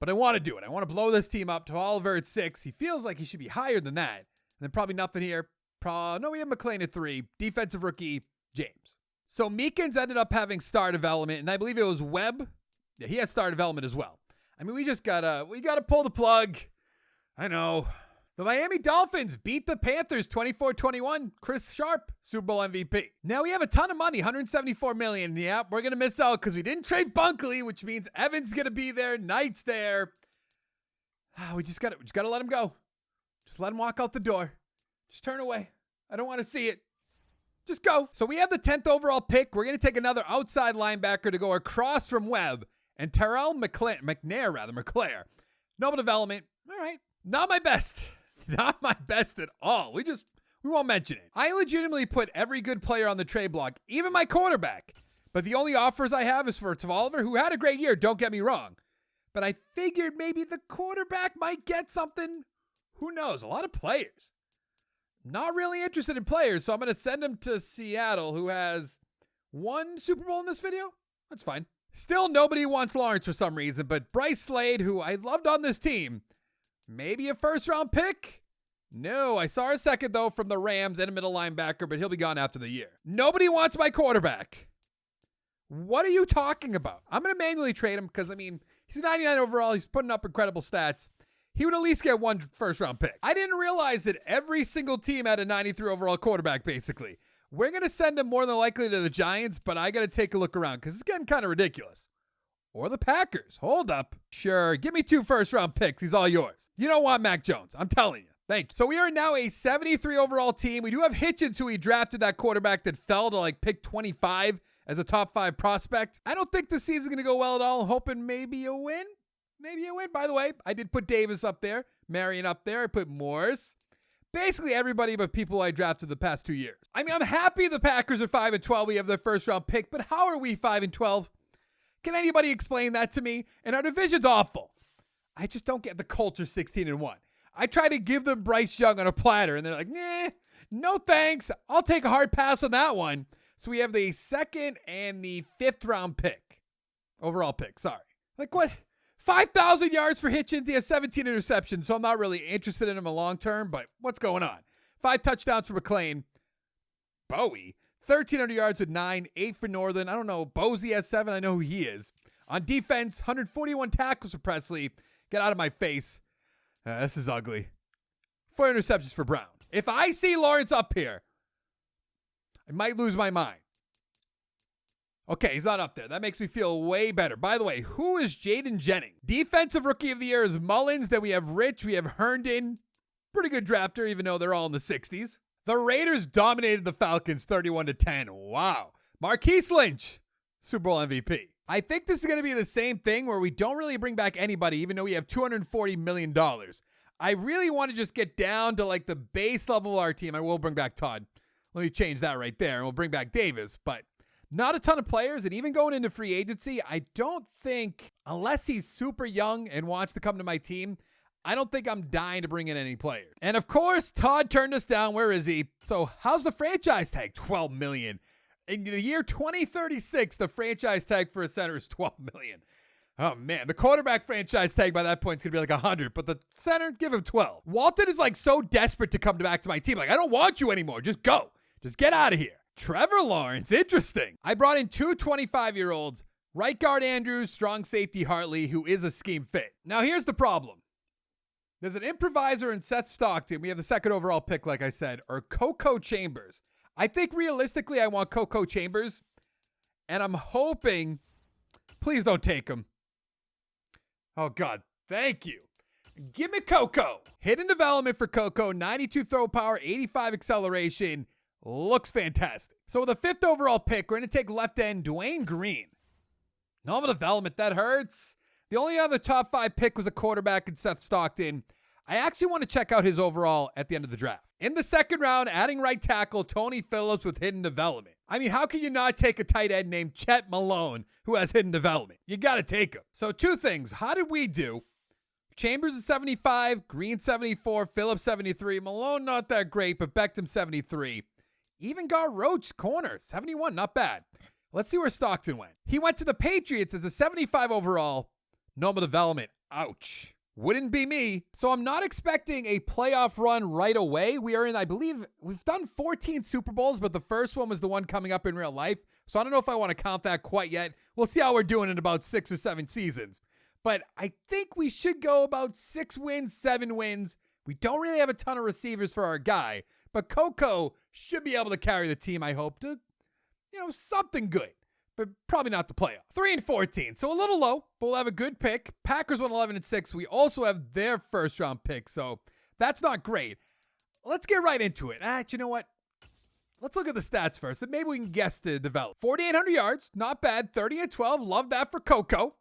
But I want to do it. I want to blow this team up to Oliver at 6. He feels like he should be higher than that. And then probably nothing here. No, we have McLean at 3. Defensive rookie, James. So Meekins ended up having star development, and I believe it was Webb. Yeah, he has star development as well. I mean, we gotta pull the plug. I know. The Miami Dolphins beat the Panthers 24-21. Chris Sharp, Super Bowl MVP. Now we have a ton of money, $174 million. Yeah, we're going to miss out because we didn't trade Bunkley, which means Evans going to be there, Knight's there. We just got to let him go. Just let him walk out the door. Just turn away. I don't want to see it. Just go. So we have the 10th overall pick. We're going to take another outside linebacker to go across from Webb and Terrell McClare. Noble development. All right. Not my best. Not my best at all. We won't mention it. I legitimately put every good player on the trade block, even my quarterback. But the only offers I have is for Oliver, who had a great year, don't get me wrong. But I figured maybe the quarterback might get something. Who knows? A lot of players. Not really interested in players, so I'm going to send him to Seattle, who has 1 Super Bowl in this video. That's fine. Still, nobody wants Lawrence for some reason, but Bryce Slade, who I loved on this team, maybe a first-round pick? No, I saw a second, though, from the Rams and a middle linebacker, but he'll be gone after the year. Nobody wants my quarterback. What are you talking about? I'm going to manually trade him because, I mean, he's 99 overall. He's putting up incredible stats. He would at least get 1 first-round pick. I didn't realize that every single team had a 93 overall quarterback, basically. We're going to send him more than likely to the Giants, but I got to take a look around because it's getting kind of ridiculous. Or the Packers. Hold up. Sure, give me 2 first-round picks. He's all yours. You don't want Mac Jones. I'm telling you. Thank you. So we are now a 73 overall team. We do have Hitchens, who he drafted, that quarterback that fell to like pick 25 as a top 5 prospect. I don't think this season's going to go well at all. I'm hoping maybe a win. Maybe a win. By the way, I did put Davis up there, Marion up there. I put Morris. Basically everybody but people I drafted the past 2 years. I mean, I'm happy the Packers are 5-12. We have their first round pick, but how are we 5-12? Can anybody explain that to me? And our division's awful. I just don't get the Colts are 16-1. I try to give them Bryce Young on a platter, and they're like, nah, no thanks. I'll take a hard pass on that one. So we have the 2nd and the 5th round pick. Overall pick, sorry. Like what? 5,000 yards for Hitchens. He has 17 interceptions, so I'm not really interested in him a long term, but what's going on? 5 touchdowns for McLean. Bowie, 1,300 yards with 9, 8 for Northern. I don't know. Bozy has 7. I know who he is. On defense, 141 tackles for Presley. Get out of my face. This is ugly. 4 interceptions for Brown. If I see Lawrence up here, I might lose my mind. Okay, he's not up there. That makes me feel way better. By the way, who is Jaden Jennings? Defensive Rookie of the Year is Mullins. Then we have Rich. We have Herndon. Pretty good drafter, even though they're all in the 60s. The Raiders dominated the Falcons 31-10. Wow. Marquise Lynch, Super Bowl MVP. I think this is going to be the same thing where we don't really bring back anybody, even though we have $240 million. I really want to just get down to like the base level of our team. I will bring back Todd. Let me change that right there, and we'll bring back Davis. But not a ton of players, and even going into free agency, I don't think, unless he's super young and wants to come to my team, I don't think I'm dying to bring in any players. And of course, Todd turned us down. Where is he? So how's the franchise tag? $12 million. In the year 2036, the franchise tag for a center is $12 million. Oh, man. The quarterback franchise tag by that point is going to be like 100, but the center, give him 12. Walton is like so desperate to come back to my team. Like, I don't want you anymore. Just go. Just get out of here. Trevor Lawrence, interesting. I brought in 2 25-year-olds, right guard Andrews, strong safety Hartley, who is a scheme fit. Now, here's the problem. There's an improviser in Seth Stockton. We have the 2nd overall pick, like I said, or Coco Chambers. I think realistically I want Coco Chambers, and I'm hoping, please don't take him. Oh, God, thank you. Give me Coco. Hidden development for Coco, 92 throw power, 85 acceleration. Looks fantastic. So with the 5th overall pick, we're going to take left end Dwayne Green. Normal development, that hurts. The only other top 5 pick was a quarterback in Seth Stockton. I actually want to check out his overall at the end of the draft. In the 2nd round, adding right tackle Tony Phillips with hidden development. I mean, how can you not take a tight end named Chet Malone who has hidden development? You got to take him. So 2 things. How did we do? Chambers is 75, Green 74, Phillips 73. Malone not that great, but Beckham 73. Even got Roach corner 71, not bad. Let's see where Stockton went. He went to the Patriots as a 75 overall. Normal development. Ouch. Wouldn't be me. So I'm not expecting a playoff run right away. We are in, I believe, we've done 14 Super Bowls, but the first one was the one coming up in real life. So I don't know if I want to count that quite yet. We'll see how we're doing in about 6 or 7 seasons. But I think we should go about 6 wins, 7 wins. We don't really have a ton of receivers for our guy, but Coco should be able to carry the team, I hope, to, something good. But probably not the playoff. 3-14, so a little low, but we'll have a good pick. Packers went 11-6. We also have their first round pick, so that's not great. Let's get right into it. You know what? Let's look at the stats first, and maybe we can guess to develop. 4,800 yards, not bad. 30-12, love that for Coco.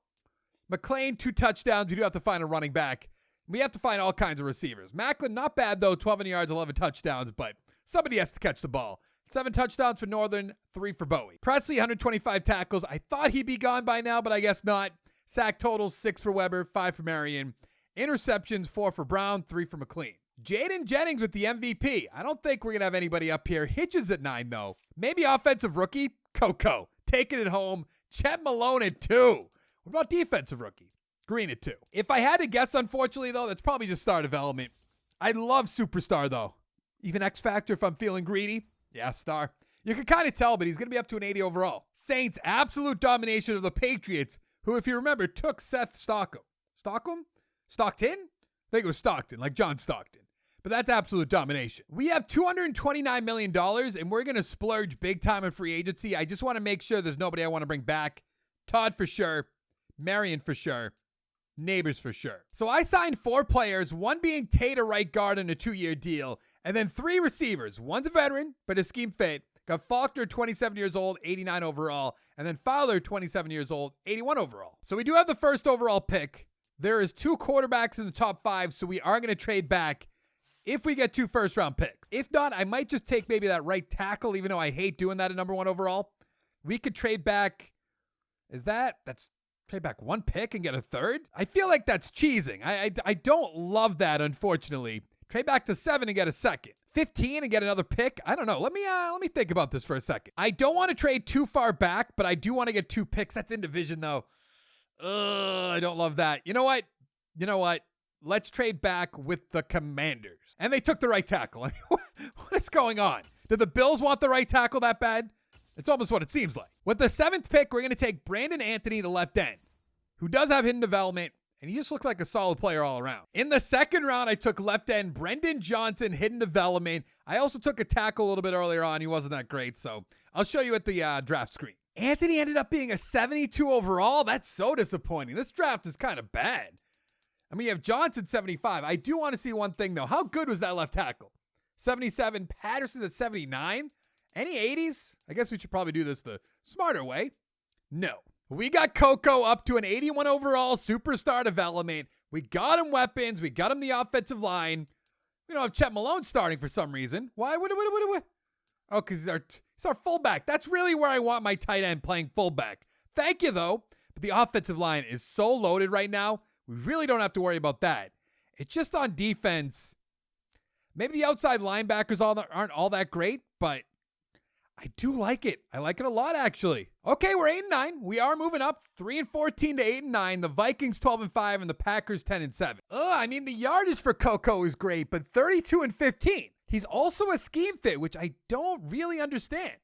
McLean, 2 touchdowns. We do have to find a running back. We have to find all kinds of receivers. Macklin, not bad though. 1,200 yards, 11 touchdowns, but somebody has to catch the ball. 7 touchdowns for Northern, 3 for Bowie. Presley, 125 tackles. I thought he'd be gone by now, but I guess not. Sack totals, 6 for Weber, 5 for Marion. Interceptions, 4 for Brown, 3 for McLean. Jaden Jennings with the MVP. I don't think we're going to have anybody up here. Hitches at 9, though. Maybe offensive rookie? Coco. Taking it home. Chet Malone at 2. What about defensive rookie? Green at 2. If I had to guess, unfortunately, though, that's probably just star development. I love superstar, though. Even X Factor if I'm feeling greedy. Yeah, star. You can kind of tell, but he's going to be up to an 80 overall. Saints, absolute domination of the Patriots, who, if you remember, took Seth Stockton? Stockton? I think it was Stockton, like John Stockton. But that's absolute domination. We have $229 million, and we're going to splurge big time in free agency. I just want to make sure there's nobody I want to bring back. Todd for sure. Marion for sure. Neighbors for sure. So I signed 4 players, one being Tate, a right guard on a 2-year deal, and then 3 receivers. One's a veteran, but a scheme fit. Got Faulkner, 27 years old, 89 overall. And then Fowler, 27 years old, 81 overall. So we do have the first overall pick. There is 2 quarterbacks in the top 5, so we are going to trade back if we get 2 first-round picks. If not, I might just take maybe that right tackle, even though I hate doing that at number 1 overall. We could trade back. That's trade back 1 pick and get a 3rd? I feel like that's cheesing. I don't love that, unfortunately. Trade back to 7 and get a 2nd. 15 and get another pick. I don't know. Let me think about this for a second. I don't want to trade too far back, but I do want to get 2 picks. That's in division though. I don't love that. You know what? Let's trade back with the Commanders. And they took the right tackle. What is going on? Did the Bills want the right tackle that bad? It's almost what it seems like. With the 7th pick, we're going to take Brandon Anthony, the left end, who does have hidden development, and he just looks like a solid player all around. In the 2nd round, I took left end Brendan Johnson, hidden development. I also took a tackle a little bit earlier on. He wasn't that great, so I'll show you at the draft screen. Anthony ended up being a 72 overall. That's so disappointing. This draft is kind of bad. I mean, you have Johnson 75. I do want to see one thing, though. How good was that left tackle? 77. Patterson at 79. Any 80s? I guess we should probably do this the smarter way. No. We got Coco up to an 81 overall superstar development. We got him weapons. We got him the offensive line. We don't have Chet Malone starting for some reason. Why? What? Oh, because he's our fullback. That's really where I want my tight end playing fullback. Thank you, though. But the offensive line is so loaded right now. We really don't have to worry about that. It's just on defense. Maybe the outside linebackers aren't all that great, but I do like it. I like it a lot, actually. Okay, we're 8-9. We are moving up 3-14 to 8-9. The Vikings 12-5 and the Packers 10-7. I mean, the yardage for Coco is great, but 32-15. He's also a scheme fit, which I don't really understand.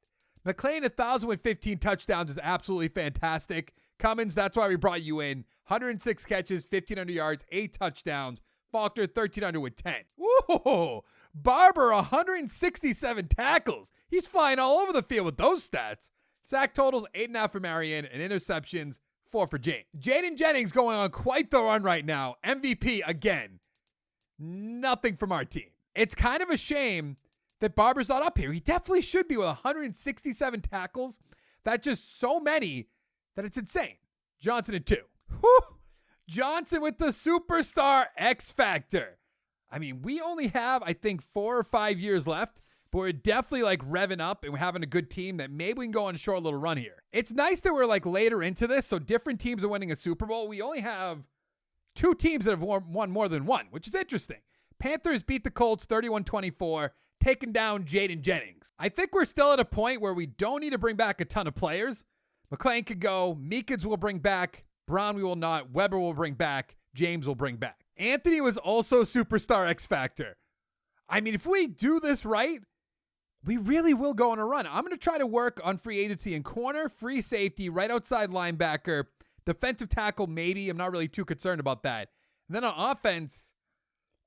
McLean, 1,015 touchdowns is absolutely fantastic. Cummins, that's why we brought you in. 106 catches, 1,500 yards, 8 touchdowns. Faulkner, 1,300 with 10. Whoa! Barber, 167 tackles. He's flying all over the field with those stats. Sack totals, 8.5 for Marion, and interceptions, 4 for James. Jaden Jennings going on quite the run right now. MVP again. Nothing from our team. It's kind of a shame that Barber's not up here. He definitely should be with 167 tackles. That's just so many that it's insane. Johnson at 2. Whew. Johnson with the superstar X Factor. I mean, we only have, I think, 4 or 5 years left, but we're definitely like revving up and we're having a good team that maybe we can go on a short little run here. It's nice that we're like later into this, so different teams are winning a Super Bowl. We only have 2 teams that have won more than one, which is interesting. Panthers beat the Colts 31-24, taking down Jaden Jennings. I think we're still at a point where we don't need to bring back a ton of players. McLean could go. Meekins will bring back. Brown we will not. Weber will bring back. James will bring back. Anthony was also superstar X Factor. I mean, if we do this right, we really will go on a run. I'm going to try to work on free agency in corner, free safety, right outside linebacker, defensive tackle maybe. I'm not really too concerned about that. And then on offense,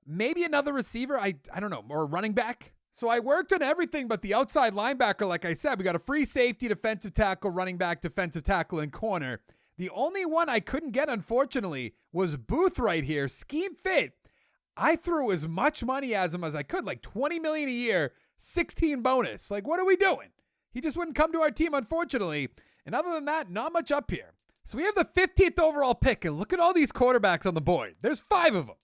maybe another receiver. I don't know, or running back. So I worked on everything but the outside linebacker. Like I said, we got a free safety, defensive tackle, running back, defensive tackle, and corner. The only one I couldn't get, unfortunately, was Booth right here. Scheme fit. I threw as much money as him as I could, like $20 million a year, 16 bonus. Like, what are we doing? He just wouldn't come to our team, unfortunately. And other than that, not much up here. So we have the 15th overall pick, and look at all these quarterbacks on the board. There's 5 of them.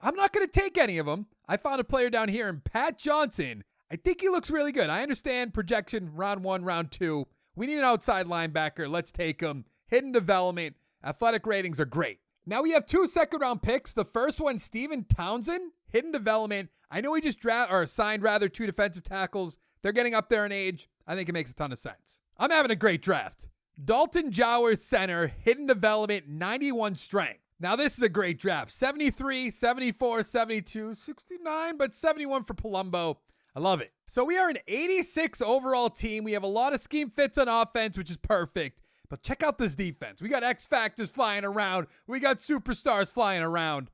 I'm not going to take any of them. I found a player down here in Pat Johnson. I think he looks really good. I understand projection round 1, round 2. We need an outside linebacker. Let's take him. Hidden development. Athletic ratings are great. Now we have 2 second-round picks. The first one, Steven Townsend, hidden development. I know he just signed 2 defensive tackles. They're getting up there in age. I think it makes a ton of sense. I'm having a great draft. Dalton Jowers, center, hidden development, 91 strength. Now this is a great draft. 73, 74, 72, 69, but 71 for Palumbo. I love it. So we are an 86 overall team. We have a lot of scheme fits on offense, which is perfect. But check out this defense. We got X Factors flying around. We got superstars flying around.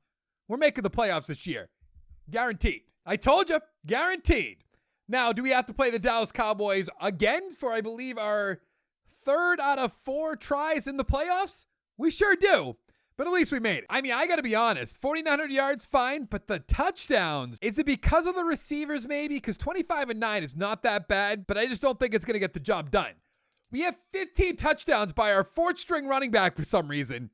We're making the playoffs this year. Guaranteed. I told you, guaranteed. Now, do we have to play the Dallas Cowboys again for, I believe, our 3rd out of 4 tries in the playoffs? We sure do. But at least we made it. I mean, I got to be honest. 4,900 yards, fine. But the touchdowns, is it because of the receivers maybe? Because 25-9 is not that bad, but I just don't think it's going to get the job done. We have 15 touchdowns by our fourth-string running back for some reason.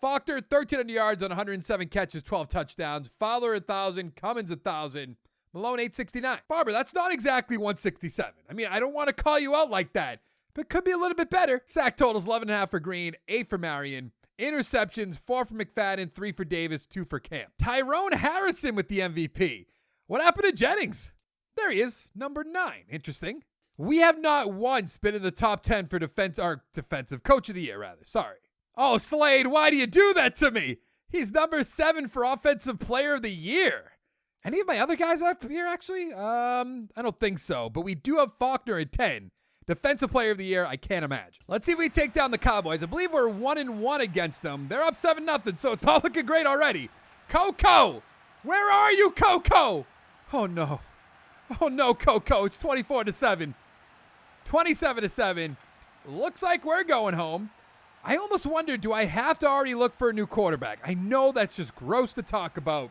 Faulkner, 1,300 yards on 107 catches, 12 touchdowns. Fowler, 1,000. Cummins, 1,000. Malone, 869. Barber, that's not exactly 167. I mean, I don't want to call you out like that, but could be a little bit better. Sack totals, 11.5 for Green, 8 for Marion. Interceptions, 4 for McFadden, 3 for Davis, 2 for Camp. Tyrone Harrison with the MVP. What happened to Jennings? There he is, number 9. Interesting. We have not once been in the top 10 for defensive coach of the year, rather. Sorry. Oh, Slade, why do you do that to me? He's number 7 for offensive player of the year. Any of my other guys up here, actually? I don't think so, but we do have Faulkner at 10. Defensive player of the year, I can't imagine. Let's see if we take down the Cowboys. I believe we're 1-1 against them. They're up 7-0, so it's not looking great already. Coco! Where are you, Coco? Oh, no. Oh, no, Coco. It's 24-7. 27-7. Looks like we're going home. I almost wonder, do I have to already look for a new quarterback? I know that's just gross to talk about.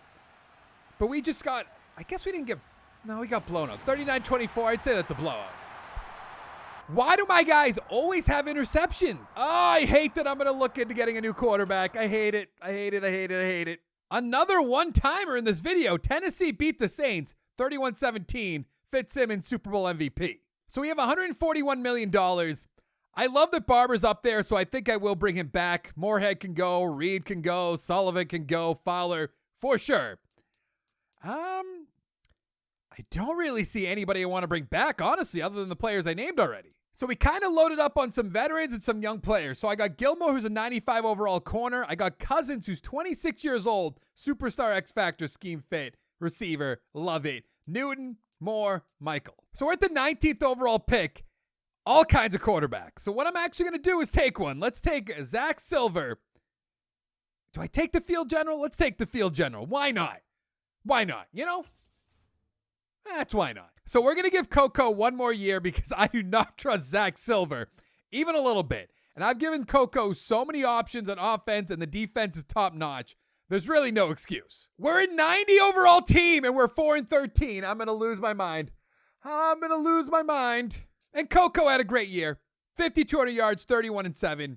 But we just got, I guess we didn't get, no, we got blown up. 39-24, I'd say that's a blowout. Why do my guys always have interceptions? Oh, I hate that I'm going to look into getting a new quarterback. I hate it. I hate it. I hate it. I hate it. Another one-timer in this video. Tennessee beat the Saints 31-17. Fitzsimmons Super Bowl MVP. So we have $141 million. I love that Barber's up there, so I think I will bring him back. Moorhead can go. Reed can go. Sullivan can go. Fowler, for sure. I don't really see anybody I want to bring back, honestly, other than the players I named already. So we kind of loaded up on some veterans and some young players. So I got Gilmore, who's a 95 overall corner. I got Cousins, who's 26 years old. Superstar X Factor, scheme fit, receiver. Love it. Newton, Moore, Michael. So we're at the 19th overall pick. All kinds of quarterbacks. So what I'm actually going to do is take one. Let's take Zach Silver. Do I take the field general? Let's take the field general. Why not? Why not? You know? That's why not. So we're going to give Coco one more year because I do not trust Zach Silver, even a little bit. And I've given Coco so many options on offense and the defense is top notch. There's really no excuse. We're a 90 overall team and we're 4-13. I'm going to lose my mind. I'm going to lose my mind. And Coco had a great year. 5,200 yards, 31-7.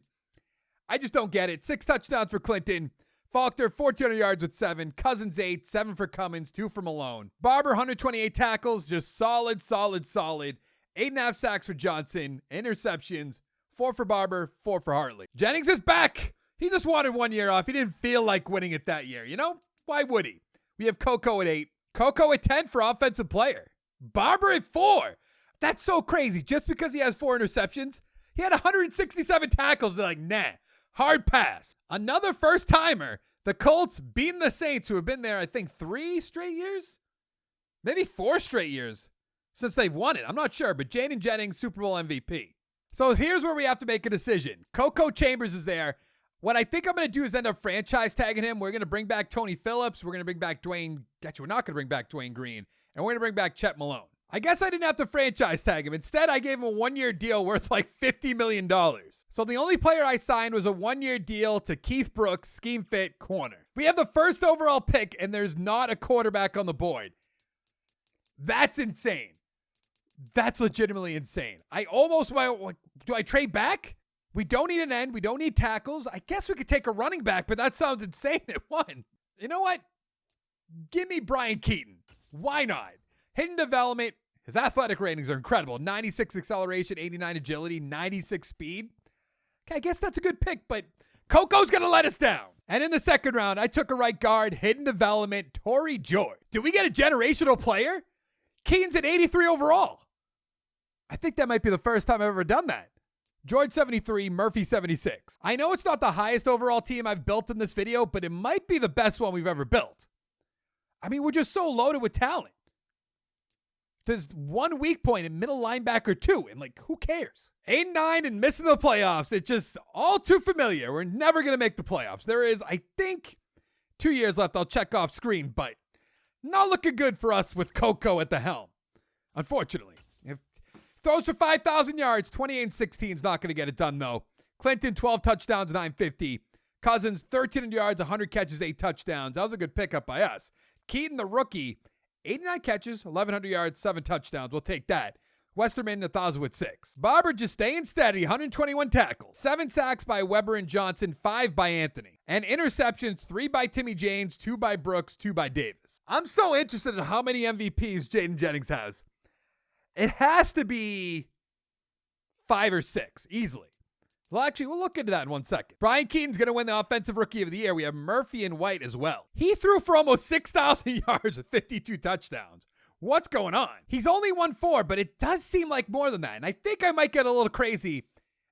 I just don't get it. 6 touchdowns for Clinton. Faulkner, 1,400 yards with 7. Cousins, 8. 7 for Cummins, 2 for Malone. Barber, 128 tackles. Just solid, solid, solid. 8.5 sacks for Johnson. Interceptions. 4 for Barber, 4 for Hartley. Jennings is back. He just wanted 1 year off. He didn't feel like winning it that year. You know? Why would he? We have Coco at 8. Coco at 10 for offensive player. Barber at 4. That's so crazy. Just because he has 4 interceptions, he had 167 tackles. They're like, nah. Hard pass. Another first-timer. The Colts beating the Saints, who have been there, I think, 3 straight years? Maybe 4 straight years since they've won it. I'm not sure, but Jaden Jennings, Super Bowl MVP. So here's where we have to make a decision. Coco Chambers is there. What I think I'm going to do is end up franchise tagging him. We're going to bring back Tony Phillips. We're going to bring back Dwayne. Actually, we're not going to bring back Dwayne Green. And we're going to bring back Chet Malone. I guess I didn't have to franchise tag him. Instead, I gave him a 1-year deal worth like $50 million. So the only player I signed was a 1-year deal to Keith Brooks, scheme fit, corner. We have the first overall pick, and there's not a quarterback on the board. That's insane. That's legitimately insane. I almost went, do I trade back? We don't need an end. We don't need tackles. I guess we could take a running back, but that sounds insane at 1. You know what? Give me Brian Keaton. Why not? Hidden development. His athletic ratings are incredible. 96 acceleration, 89 agility, 96 speed. Okay, I guess that's a good pick, but Coco's going to let us down. And in the second round, I took a right guard, hidden development, Torrey George. Did we get a generational player? Keaton's at 83 overall. I think that might be the first time I've ever done that. George 73, Murphy 76. I know it's not the highest overall team I've built in this video, but it might be the best one we've ever built. I mean, we're just so loaded with talent. There's 1 weak point in middle linebacker 2, and like, who cares? 8-9 and missing the playoffs. It's just all too familiar. We're never going to make the playoffs. There is, I think, 2 years left. I'll check off screen, but not looking good for us with Coco at the helm, unfortunately. If throws for 5,000 yards, 28-16 is not going to get it done, though. Clinton, 12 touchdowns, 950. Cousins, 1,300 yards, 100 catches, 8 touchdowns. That was a good pickup by us. Keaton, the rookie, 89 catches, 1,100 yards, 7 touchdowns. We'll take that. Westerman and Nathaza with 6. Barber just staying steady, 121 tackles. 7 sacks by Weber and Johnson, 5 by Anthony. And interceptions, 3 by Timmy James, 2 by Brooks, 2 by Davis. I'm so interested in how many MVPs Jaden Jennings has. It has to be 5 or 6, easily. Well, actually, we'll look into that in 1 second. Brian Keaton's going to win the Offensive Rookie of the Year. We have Murphy and White as well. He threw for almost 6,000 yards with 52 touchdowns. What's going on? He's only won 4, but it does seem like more than that. And I think I might get a little crazy,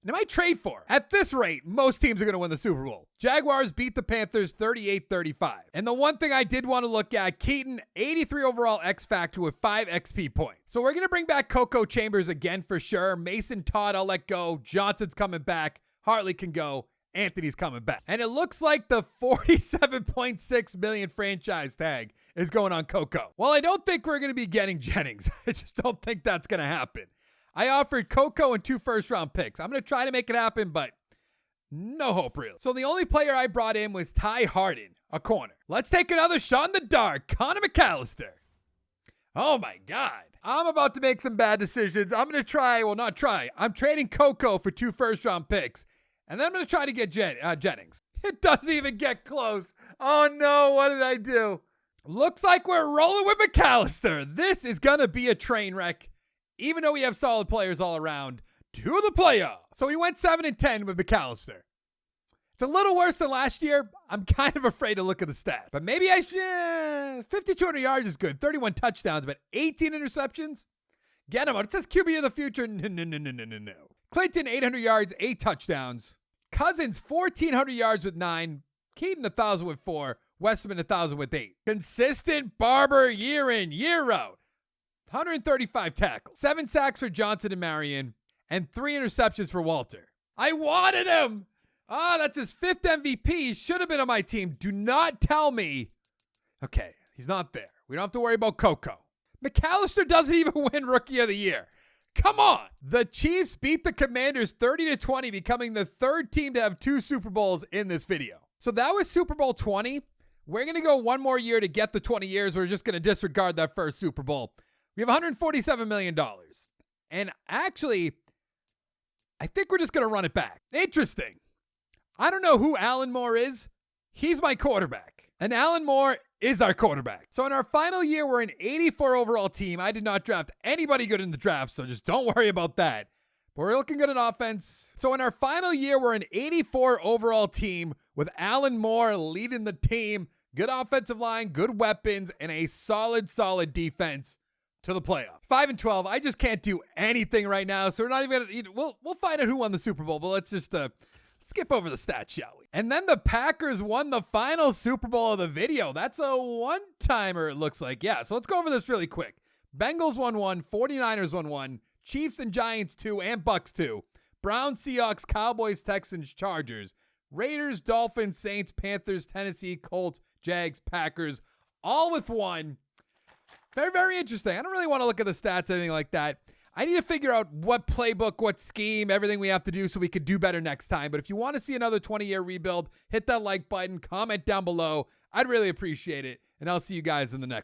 and I might trade for him. At this rate, most teams are going to win the Super Bowl. Jaguars beat the Panthers 38-35. And the one thing I did want to look at, Keaton, 83 overall X Factor with 5 XP points. So we're going to bring back Coco Chambers again for sure. Mason Todd, I'll let go. Johnson's coming back. Hartley can go. Anthony's coming back. And it looks like the $47.6 million franchise tag is going on Coco. Well, I don't think we're going to be getting Jennings. I just don't think that's going to happen. I offered Coco and 2 first-round picks. I'm going to try to make it happen, but no hope, really. So the only player I brought in was Ty Harden, a corner. Let's take another shot in the dark. Connor McAllister. Oh, my God. I'm about to make some bad decisions. I'm going to try, well, not try. I'm trading Coco for 2 first-round picks. And then I'm going to try to get Jennings. It doesn't even get close. Oh, no. What did I do? Looks like we're rolling with McAllister. This is going to be a train wreck, even though we have solid players all around, to the playoffs. So we went 7-10 with McAllister. It's a little worse than last year. I'm kind of afraid to look at the stats. But maybe I should. 5,200 yards is good. 31 touchdowns, but 18 interceptions? Get him out. It says QB of the future. No. Clinton, 800 yards, 8 touchdowns. Cousins, 1,400 yards with 9. Keaton, 1,000 with 4. Westerman, 1,000 with 8. Consistent Barber year in, year out. 135 tackles. 7 sacks for Johnson and Marion. And 3 interceptions for Walter. I wanted him. That's his 5th MVP. He should have been on my team. Do not tell me. Okay, he's not there. We don't have to worry about Coco. McAllister doesn't even win Rookie of the Year. Come on. The Chiefs beat the Commanders 30-20, becoming the 3rd team to have 2 Super Bowls in this video. So that was Super Bowl 20. We're going to go 1 more year to get the 20 years. We're just going to disregard that first Super Bowl. We have $147 million. And actually, I think we're just going to run it back. Interesting. I don't know who Alan Moore is. He's my quarterback. And Alan Moore is our quarterback. So in our final year, we're an 84 overall team. I did not draft anybody good in the draft, so just don't worry about that. But we're looking good in offense. So in our final year, we're an 84 overall team with Alan Moore leading the team. Good offensive line, good weapons, and a solid defense to the playoff. 5-12. I just can't do anything right now, so we're not even going to. We'll find out who won the Super Bowl, but let's just skip over the stats, shall we? And then the Packers won the final Super Bowl of the video. That's a one-timer, it looks like. Yeah, so let's go over this really quick. Bengals won 1, 49ers won 1, Chiefs and Giants 2, and Bucks 2. Browns, Seahawks, Cowboys, Texans, Chargers. Raiders, Dolphins, Saints, Panthers, Tennessee, Colts, Jags, Packers, all with 1. Very, very interesting. I don't really want to look at the stats, anything like that. I need to figure out what playbook, what scheme, everything we have to do so we could do better next time. But if you want to see another 20-year rebuild, hit that like button, comment down below. I'd really appreciate it. And I'll see you guys in the next one.